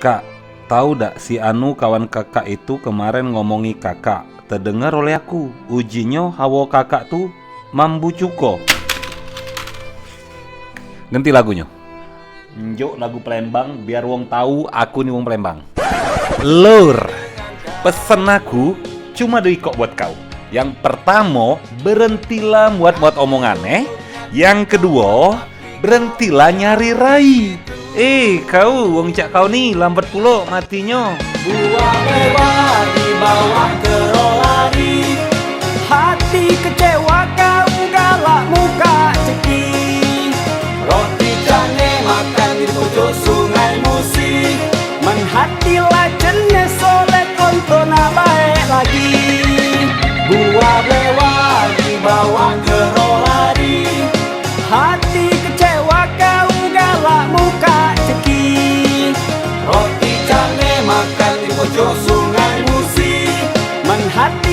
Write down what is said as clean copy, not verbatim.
Kak, tahu dak si Anu kawan kakak itu kemarin ngomongi kakak. Terdengar oleh aku, ujinya hawa kakak tuh mambu cuko. Ganti lagunya. Njuk lagu Palembang biar wong tahu aku nih wong Palembang. Lur, pesen aku cuma doi kok buat kau. Yang pertama, berhentilah buat omongan. Yang kedua, berhentilah nyari rai. Kau, wong cak kau nih lambat pula matinya. Buah mewah di bawah kerolari, hati kecewa kau galak muka ceki. Roti canai makan di pojok sungai Musi, menhatilah jenis soleh kontona baik lagi. Buah mewah di bawah kerolari, hati kecewa kau galak muka ceki. Roti canai makan di pojok sungai Musi, menhati